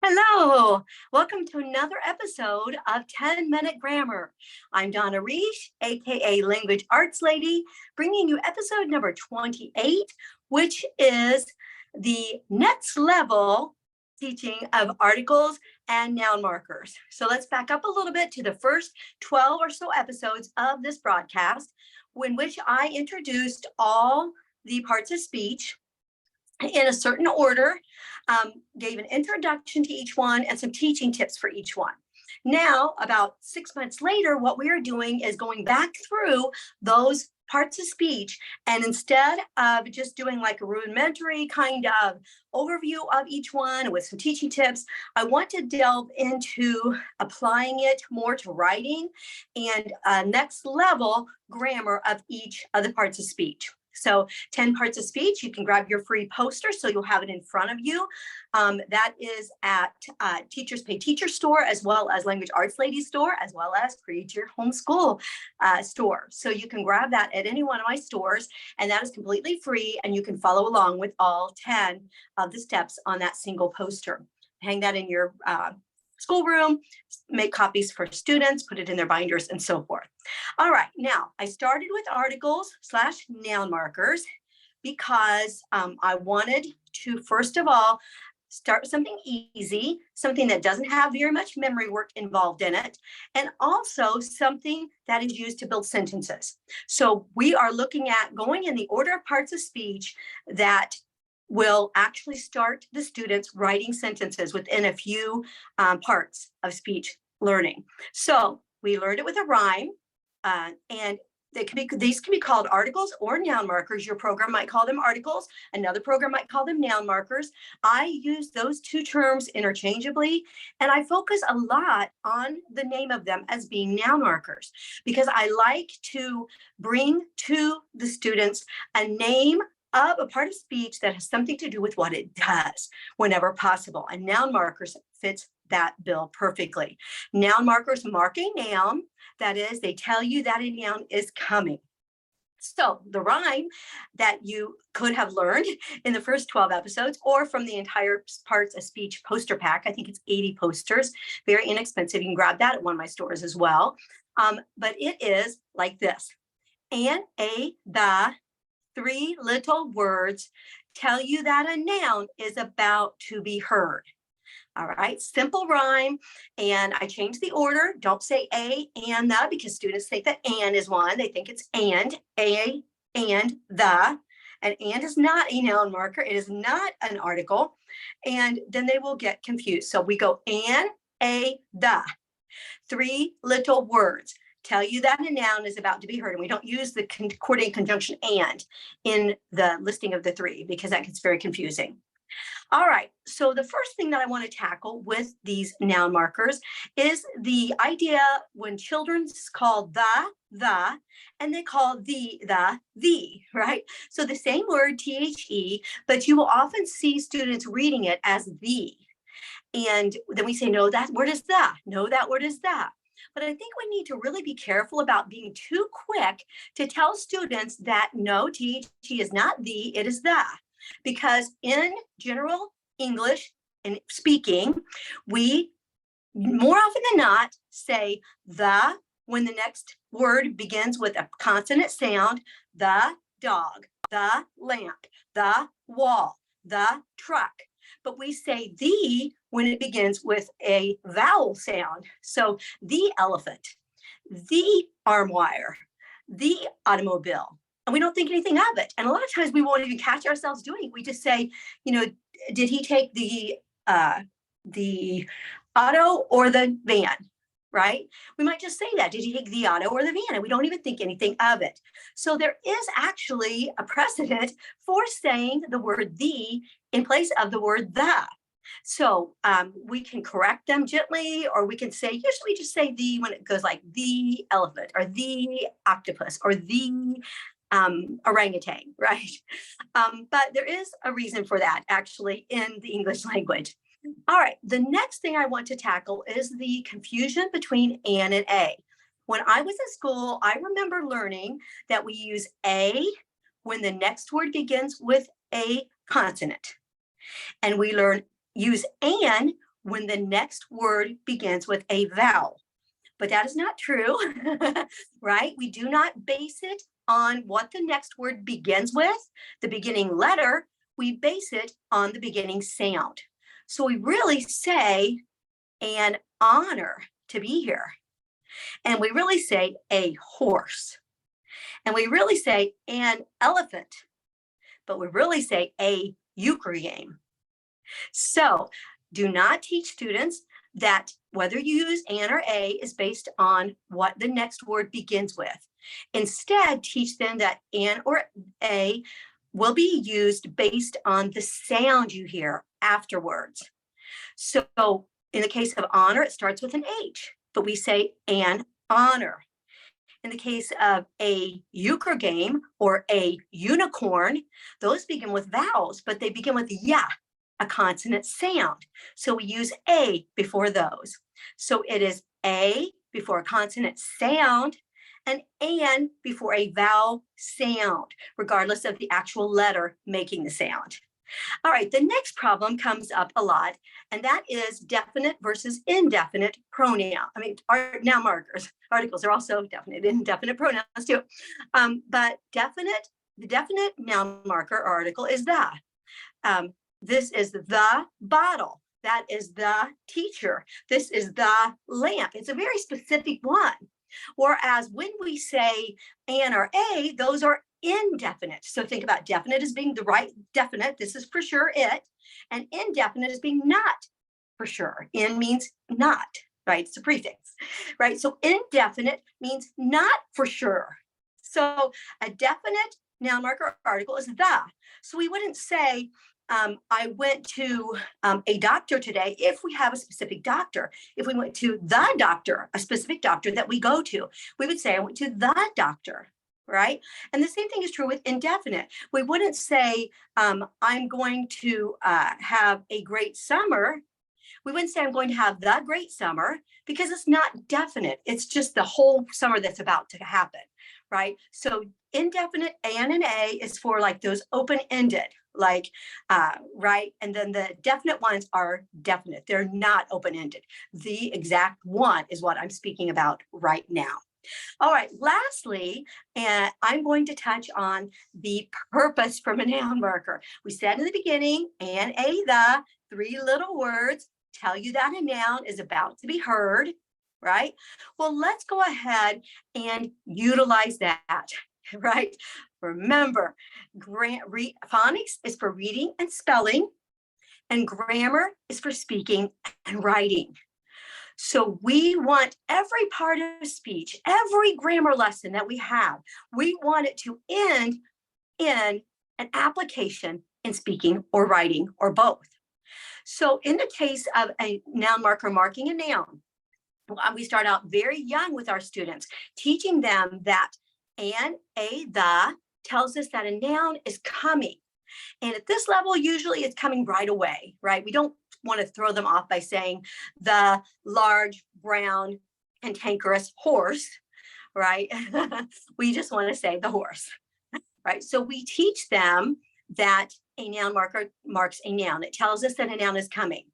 Hello, welcome to another episode of 10-Minute Grammar. I'm Donna Reish, aka Language Arts Lady, bringing you episode number 28, which is the next level teaching of articles and noun markers. So let's back up a little bit to the first 12 or so episodes of this broadcast, in which I introduced all the parts of speech in a certain order, gave an introduction to each one and some teaching tips for each one. Now, about 6 months later, what we are doing is going back through those parts of speech, and instead of just doing like a rudimentary kind of overview of each one with some teaching tips, I want to delve into applying it more to writing and next level grammar of each of the parts of speech. So 10 parts of speech, you can grab your free poster so you'll have it in front of you. That is at Teachers Pay Teacher store, as well as Language Arts Lady store, as well as Create Your Homeschool store. So you can grab that at any one of my stores, and that is completely free, and you can follow along with all 10 of the steps on that single poster. Hang that in your schoolroom, make copies for students, put it in their binders, and so forth. All right, now I started with articles / noun markers because I wanted to, first of all, start with something easy, something that doesn't have very much memory work involved in it, and also something that is used to build sentences. So we are looking at going in the order of parts of speech that will actually start the students writing sentences within a few parts of speech learning. So we learned it with a rhyme, and these can be called articles or noun markers. Your program might call them articles. Another program might call them noun markers. I use those two terms interchangeably, and I focus a lot on the name of them as being noun markers because I like to bring to the students a name of a part of speech that has something to do with what it does whenever possible. And noun markers fits that bill perfectly. Noun markers mark a noun. That is, they tell you that a noun is coming. So the rhyme that you could have learned in the first 12 episodes or from the entire parts of speech poster pack, I think it's 80 posters, very inexpensive. You can grab that at one of my stores as well. But it is like this: and, a, the, three little words tell you that a noun is about to be heard. All right, simple rhyme. And I changed the order. Don't say a and the, because students think that and is one. They think it's and, a, and the. And is not a noun marker. It is not an article. And then they will get confused. So we go and, a, the. Three little words tell you that a noun is about to be heard. And we don't use the coordinate conjunction and in the listing of the three because that gets very confusing. All right, so the first thing that I want to tackle with these noun markers is the idea when children call the, and they call the, right? So the same word, the, but you will often see students reading it as the. And then we say, no, that word is the. No, that word is the. But I think we need to really be careful about being too quick to tell students that no, THE is not the, it is the. Because in general English and speaking, we more often than not say the when the next word begins with a consonant sound: the dog, the lamp, the wall, the truck. But we say the when it begins with a vowel sound. So the elephant, the arm wire, the automobile. And we don't think anything of it. And a lot of times we won't even catch ourselves doing it. We just say, did he take the auto or the van, right? We might just say that. Did he take the auto or the van? And we don't even think anything of it. So there is actually a precedent for saying the word the in place of the word the. So we can correct them gently, or we can say, usually we just say the when it goes like the elephant or the octopus or the orangutan, right? But there is a reason for that actually in the English language. All right, the next thing I want to tackle is the confusion between an and a. When I was in school, I remember learning that we use a when the next word begins with a consonant. And we use an when the next word begins with a vowel. But that is not true, right? We do not base it on what the next word begins with, the beginning letter. We base it on the beginning sound. So we really say an honor to be here. And we really say a horse. And we really say an elephant. But we really say a euchre game. So do not teach students that whether you use an or a is based on what the next word begins with. Instead, teach them that an or a will be used based on the sound you hear afterwards. So in the case of honor, it starts with an H, but we say an honor. In the case of a euchre game or a unicorn, those begin with vowels, but they begin with ya, a consonant sound. So we use a before those. So it is a before a consonant sound and an before a vowel sound, regardless of the actual letter making the sound. All right, the next problem comes up a lot, and that is definite versus indefinite pronoun. Noun markers. Articles are also definite, indefinite pronouns too. But the definite noun marker or article is the. This is the bottle. That is the teacher. This is the lamp. It's a very specific one. Whereas when we say an or a, those are indefinite. So think about definite as being the right definite. This is for sure it. And indefinite as being not for sure. In means not, right? It's a prefix, right? So indefinite means not for sure. So a definite noun marker article is the. So we wouldn't say, I went to a doctor today if we have a specific doctor. If we went to the doctor, a specific doctor that we go to, we would say, I went to the doctor, right? And the same thing is true with indefinite. We wouldn't say, I'm going to have a great summer. We wouldn't say I'm going to have the great summer because it's not definite. It's just the whole summer that's about to happen, right? So indefinite and a is for like those open-ended, like, right? And then the definite ones are definite. They're not open-ended. The exact one is what I'm speaking about right now. All right, lastly, I'm going to touch on the purpose from a noun marker. We said in the beginning, an, a, the, three little words tell you that a noun is about to be heard, right? Well, let's go ahead and utilize that, right? Remember, phonics is for reading and spelling, and grammar is for speaking and writing. So we want every part of speech, every grammar lesson that we have, we want it to end in an application in speaking or writing or both. So in the case of a noun marker marking a noun, we start out very young with our students, teaching them that an, a, the tells us that a noun is coming. And at this level, usually it's coming right away, right? We don't want to throw them off by saying the large, brown, cantankerous horse, right? We just want to say the horse, right? So we teach them that a noun marker marks a noun. It tells us that a noun is coming.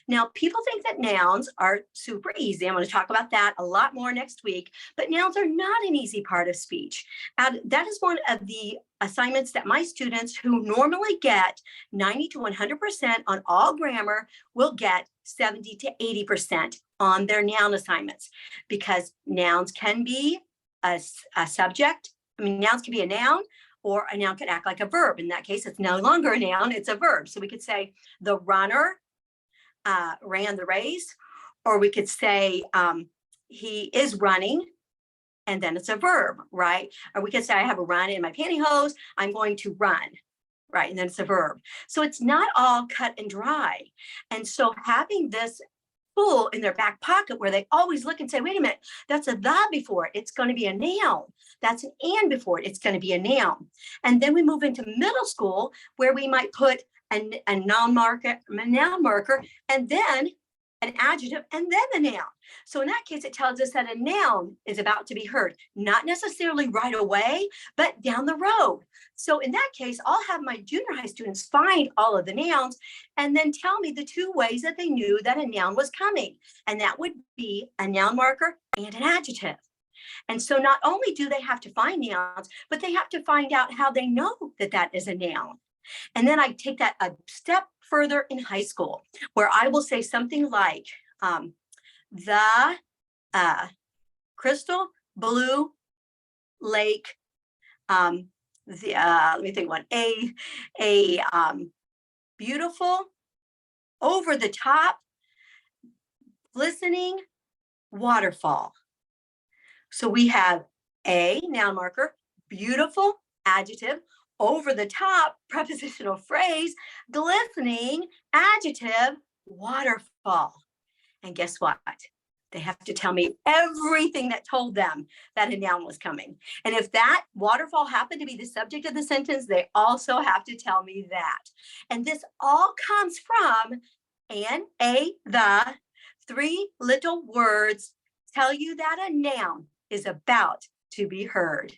Now, people think that nouns are super easy. I'm going to talk about that a lot more next week, but nouns are not an easy part of speech. That is one of the assignments that my students who normally get 90 to 100% on all grammar will get 70 to 80% on their noun assignments, because nouns can be a subject. Nouns can be a noun, or a noun can act like a verb. In that case, it's no longer a noun, it's a verb. So we could say the runner ran the race, or we could say he is running, and then it's a verb, right? Or we could say I have a run in my pantyhose, I'm going to run, right? And then it's a verb. So it's not all cut and dry. And so having this tool in their back pocket where they always look and say, wait a minute, that's a the before it, it's going to be a noun. That's an and before it, it's going to be a noun. And then we move into middle school where we might put a noun marker, and then an adjective, and then the noun. So in that case, it tells us that a noun is about to be heard, not necessarily right away, but down the road. So in that case, I'll have my junior high students find all of the nouns and then tell me the two ways that they knew that a noun was coming. And that would be a noun marker and an adjective. And so not only do they have to find nouns, but they have to find out how they know that that is a noun. And then I take that a step further in high school, where I will say something like the crystal blue lake, let me think one, a beautiful, over the top, glistening waterfall. So we have a noun marker, beautiful adjective, over the top prepositional phrase, glistening adjective, waterfall. And guess what? They have to tell me everything that told them that a noun was coming. And if that waterfall happened to be the subject of the sentence, they also have to tell me that. And this all comes from the three little words tell you that a noun is about to be heard.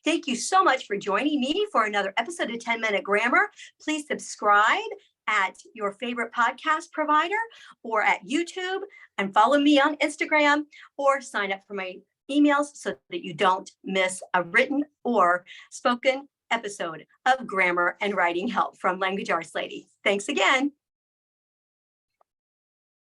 Thank you so much for joining me for another episode of 10-Minute Grammar. Please subscribe at your favorite podcast provider or at YouTube, and follow me on Instagram, or sign up for my emails so that you don't miss a written or spoken episode of Grammar and Writing Help from Language Arts Lady. Thanks again.